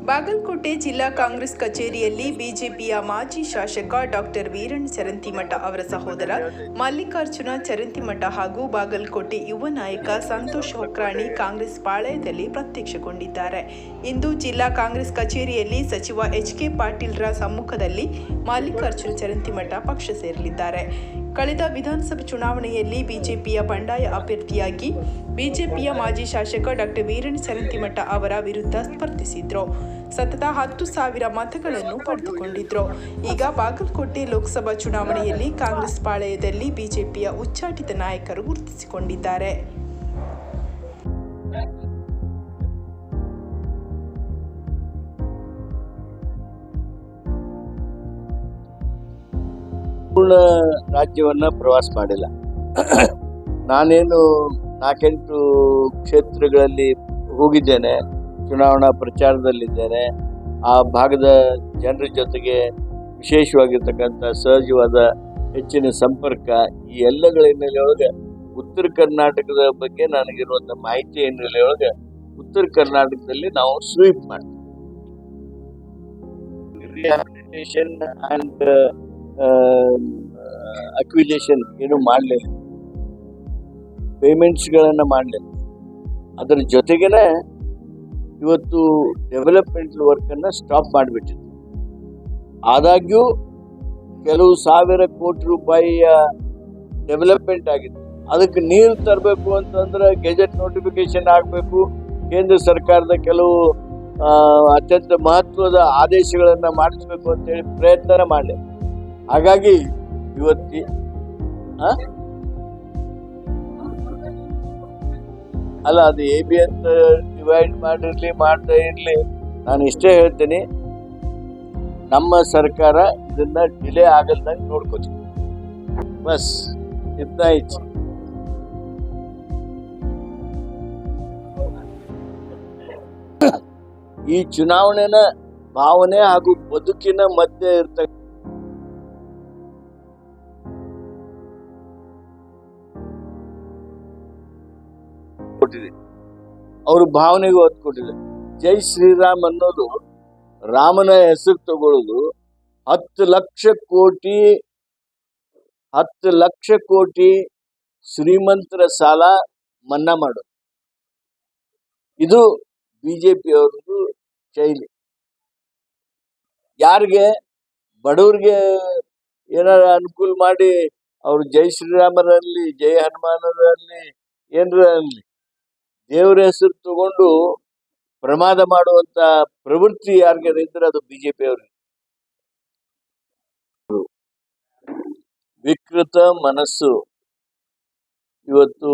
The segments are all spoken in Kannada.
ಬಾಗಲಕೋಟೆ ಜಿಲ್ಲಾ ಕಾಂಗ್ರೆಸ್ ಕಚೇರಿಯಲ್ಲಿ ಬಿಜೆಪಿಯ ಮಾಜಿ ಶಾಸಕ ಡಾಕ್ಟರ್ ವೀರಣ್ಣ ಚರಂತಿಮಠ ಅವರ ಸಹೋದರ ಮಲ್ಲಿಕಾರ್ಜುನ ಚರಂತಿಮಠ ಹಾಗೂ ಬಾಗಲಕೋಟೆ ಯುವ ನಾಯಕ ಸಂತೋಷ್ ಹೊಕ್ರಾಣಿ ಕಾಂಗ್ರೆಸ್ ಪಾಳಯದಲ್ಲಿ ಪ್ರತ್ಯಕ್ಷಗೊಂಡಿದ್ದಾರೆ. ಇಂದು ಜಿಲ್ಲಾ ಕಾಂಗ್ರೆಸ್ ಕಚೇರಿಯಲ್ಲಿ ಸಚಿವ ಎಚ್.ಕೆ. ಪಾಟೀಲ್ರ ಸಮ್ಮುಖದಲ್ಲಿ ಮಲ್ಲಿಕಾರ್ಜುನ ಚರಂತಿಮಠ ಪಕ್ಷ ಸೇರಲಿದ್ದಾರೆ. ಕಳೆದ ವಿಧಾನಸಭೆ ಚುನಾವಣೆಯಲ್ಲಿ ಬಿಜೆಪಿಯ ಬಂಡಾಯ ಅಭ್ಯರ್ಥಿಯಾಗಿ ಬಿಜೆಪಿಯ ಮಾಜಿ ಶಾಸಕ ಡಾಕ್ಟರ್ ವೀರಣ್ಣ ಚರಂತಿಮಠ ಅವರ ವಿರುದ್ಧ ಸ್ಪರ್ಧಿಸಿದ್ರು. ಸತತ 10,000 ಮತಗಳನ್ನು ಪಡೆದುಕೊಂಡಿದ್ರು. ಈಗ ಬಾಗಲಕೋಟೆ ಲೋಕಸಭಾ ಚುನಾವಣೆಯಲ್ಲಿ ಕಾಂಗ್ರೆಸ್ ಪಾಳಯದಲ್ಲಿ ಬಿಜೆಪಿಯ ಉಚ್ಚಾಟಿತ ನಾಯಕರು ಗುರುತಿಸಿಕೊಂಡಿದ್ದಾರೆ. ಪೂರ್ಣ ರಾಜ್ಯವನ್ನ ಪ್ರವಾಸ ಮಾಡಿಲ್ಲ. ನಾನೇನು 4-8 ಕ್ಷೇತ್ರಗಳಲ್ಲಿ ಹೋಗಿದ್ದೇನೆ, ಚುನಾವಣಾ ಪ್ರಚಾರದಲ್ಲಿದ್ದೇನೆ. ಆ ಭಾಗದ ಜನರ ಜೊತೆಗೆ ವಿಶೇಷವಾಗಿರ್ತಕ್ಕಂಥ ಸಹಜವಾದ ಹೆಚ್ಚಿನ ಸಂಪರ್ಕ, ಈ ಎಲ್ಲಗಳ ಹಿನ್ನೆಲೆಯೊಳಗೆ ಉತ್ತರ ಕರ್ನಾಟಕದ ಬಗ್ಗೆ ನನಗಿರುವಂಥ ಮಾಹಿತಿ ಹಿನ್ನೆಲೆಯೊಳಗೆ ಉತ್ತರ ಕರ್ನಾಟಕದಲ್ಲಿ ನಾವು ಸ್ವೀಪ್ ಮಾಡ್ತೀವಿ. ರಿಹ್ಯಾಬಿಲಿಟೇಷನ್ ಆ್ಯಂಡ್ ಅಕ್ವಿಜೇಷನ್ ಏನು ಮಾಡಲಿಲ್ಲ, ಪೇಮೆಂಟ್ಸ್ಗಳನ್ನು ಮಾಡಲಿಲ್ಲ. ಅದರ ಜೊತೆಗೇನೆ ಇವತ್ತು ಡೆವಲಪ್ಮೆಂಟ್ ವರ್ಕನ್ನು ಸ್ಟಾಪ್ ಮಾಡಿಬಿಟ್ಟಿದೆ. ಆದಾಗ್ಯೂ ಕೆಲವು ಸಾವಿರ ಕೋಟಿ ರೂಪಾಯಿಯ ಡೆವಲಪ್ಮೆಂಟ್ ಆಗಿದೆ. ಅದಕ್ಕೆ ನೀರು ತರಬೇಕು ಅಂತಂದ್ರೆ ಗೆಜೆಟ್ ನೋಟಿಫಿಕೇಶನ್ ಆಗಬೇಕು, ಕೇಂದ್ರ ಸರ್ಕಾರದ ಕೆಲವು ಅತ್ಯಂತ ಮಹತ್ವದ ಆದೇಶಗಳನ್ನು ಮಾಡಿಸ್ಬೇಕು ಅಂತೇಳಿ ಪ್ರಯತ್ನ ಮಾಡಲಿ. ಹಾಗಾಗಿ ಇವತ್ತಿ ಅಲ್ಲ, ಅದು AB ಅಂತ ಡಿವೈಡ್ ಮಾಡಿರ್ಲಿ ಮಾಡ್ತಾ ಇರಲಿ, ನಾನು ಇಷ್ಟೇ ಹೇಳ್ತೀನಿ, ನಮ್ಮ ಸರ್ಕಾರ ಇದನ್ನ ಡಿಲೇ ಆಗಲ್ದಂಗೆ ನೋಡ್ಕೋತೀವಿ. ಬಸ್ ಇದ್ನ ಇಚ್ಛೆ. ಈ ಚುನಾವಣೆನ ಭಾವನೆ ಹಾಗೂ ಬದುಕಿನ ಮಧ್ಯೆ ಇರ್ತಕ್ಕ ಅವರು ಭಾವನೆಗೆ ಒತ್ತು ಕೊಟ್ಟಿದೆ. ಜೈ ಶ್ರೀರಾಮ್ ಅನ್ನೋದು ರಾಮನ ಹೆಸರು ತಗೊಳ್ಳೋದು 10 ಲಕ್ಷ ಕೋಟಿ ಶ್ರೀಮಂತರ ಸಾಲ ಮನ್ನಾ ಮಾಡೋದು. ಇದು ಬಿಜೆಪಿಯವ್ರದ್ದು ಶೈಲಿ. ಯಾರಿಗೆ ಬಡವ್ರಿಗೆ ಏನಾರ ಅನುಕೂಲ ಮಾಡಿ ಅವರು ಜೈ ಶ್ರೀರಾಮರಲ್ಲಿ, ಜೈ ಹನುಮಾನರಲ್ಲಿ, ಏನರ ಅಲ್ಲಿ ದೇವರ ಹೆಸರು ತಗೊಂಡು ಪ್ರಮಾದ ಮಾಡುವಂತ ಪ್ರವೃತ್ತಿ ಯಾರಿಗಾರ ಇದ್ರೆ ಅದು ಬಿಜೆಪಿ ಅವರು. ವಿಕೃತ ಮನಸ್ಸು ಇವತ್ತು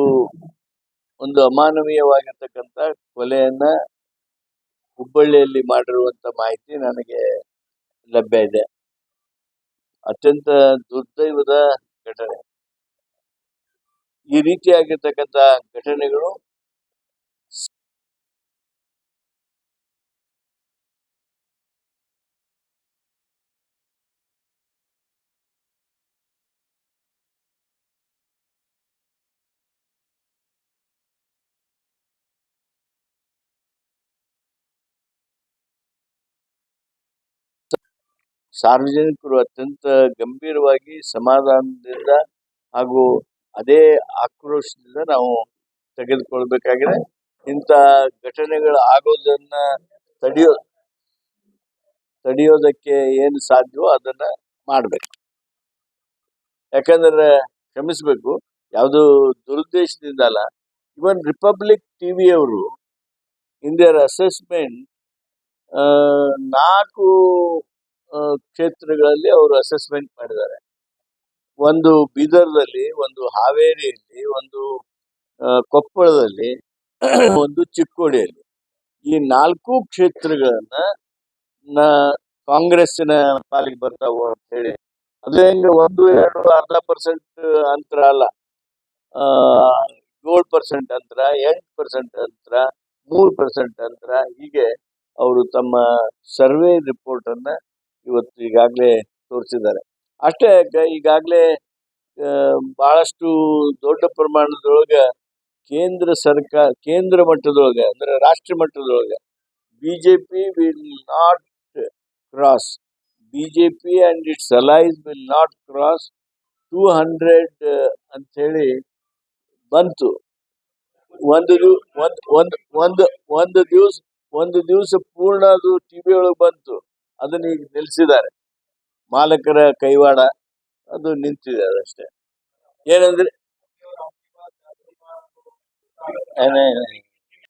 ಒಂದು ಅಮಾನವೀಯವಾಗಿರ್ತಕ್ಕಂಥ ಕೊಲೆಯನ್ನ ಹುಬ್ಬಳ್ಳಿಯಲ್ಲಿ ಮಾಡಿರುವಂತ ಮಾಹಿತಿ ನನಗೆ ಲಭ್ಯ ಇದೆ. ಅತ್ಯಂತ ದುರ್ದೈವದ ಘಟನೆ. ಈ ರೀತಿಯಾಗಿರ್ತಕ್ಕಂಥ ಘಟನೆಗಳು ಸಾರ್ವಜನಿಕರು ಅತ್ಯಂತ ಗಂಭೀರವಾಗಿ ಸಮಾಧಾನದಿಂದ ಹಾಗೂ ಅದೇ ಆಕ್ರೋಶದಿಂದ ನಾವು ತೆಗೆದುಕೊಳ್ಬೇಕಾಗಿದೆ. ಇಂಥ ಘಟನೆಗಳು ಆಗೋದನ್ನ ತಡೆಯೋದಕ್ಕೆ ಏನು ಸಾಧ್ಯವೋ ಅದನ್ನ ಮಾಡಬೇಕು. ಯಾಕಂದ್ರೆ ಕ್ಷಮಿಸಬೇಕು, ಯಾವುದು ದುರುದ್ದೇಶದಿಂದ ಅಲ್ಲ. ಇವನ್ ರಿಪಬ್ಲಿಕ್ ಟಿವಿ ಅವರು ಇನ್ ದೇರ್ ಅಸೆಸ್ಮೆಂಟ್ 4 ಕ್ಷೇತ್ರಗಳಲ್ಲಿ ಅವರು ಅಸೆಸ್ಮೆಂಟ್ ಮಾಡಿದ್ದಾರೆ. ಒಂದು ಬೀದರ್ದಲ್ಲಿ, ಒಂದು ಹಾವೇರಿಯಲ್ಲಿ, ಒಂದು ಕೊಪ್ಪಳದಲ್ಲಿ, ಒಂದು ಚಿಕ್ಕೋಡಿಯಲ್ಲಿ. ಈ 4 ಕ್ಷೇತ್ರಗಳನ್ನ ಕಾಂಗ್ರೆಸ್ಸಿನ ಪಾಲಿಗೆ ಬರ್ತಾವು ಅಂತ ಹೇಳಿ, ಅದು ಹೆಂಗ 1-2 ಅಂತರ ಅಲ್ಲ, 7% ಅಂತರ, 8% ಅಂತರ, 3% ಅಂತರ, ಹೀಗೆ ಅವರು ತಮ್ಮ ಸರ್ವೆ ರಿಪೋರ್ಟ್ ಅನ್ನ ಇವತ್ತು ಈಗಾಗಲೇ ತೋರಿಸಿದ್ದಾರೆ. ಅಷ್ಟೇ ಈಗಾಗಲೇ ಬಹಳಷ್ಟು ದೊಡ್ಡ ಪ್ರಮಾಣದೊಳಗೆ ಕೇಂದ್ರ ಮಟ್ಟದೊಳಗೆ ಅಂದ್ರೆ ರಾಷ್ಟ್ರ ಮಟ್ಟದೊಳಗೆ BJP will not cross. BJP and its allies will not cross 200 ಅಂತ ಹೇಳಿ ಬಂತು. ಒಂದು ದಿವ್- ಒಂದ್ ಒಂದ್ ಒಂದು ಒಂದು ದಿವಸ ಪೂರ್ಣ ಅದು ಟಿವಿ ಒಳಗೆ ಬಂತು. ಅದನ್ನ ಈಗ ನಿಲ್ಸಿದ್ದಾರೆ. ಮಾಲಕರ ಕೈವಾಡ ಅದು ನಿಂತಿದೆ ಅದಷ್ಟೇ. ಏನಂದ್ರೆ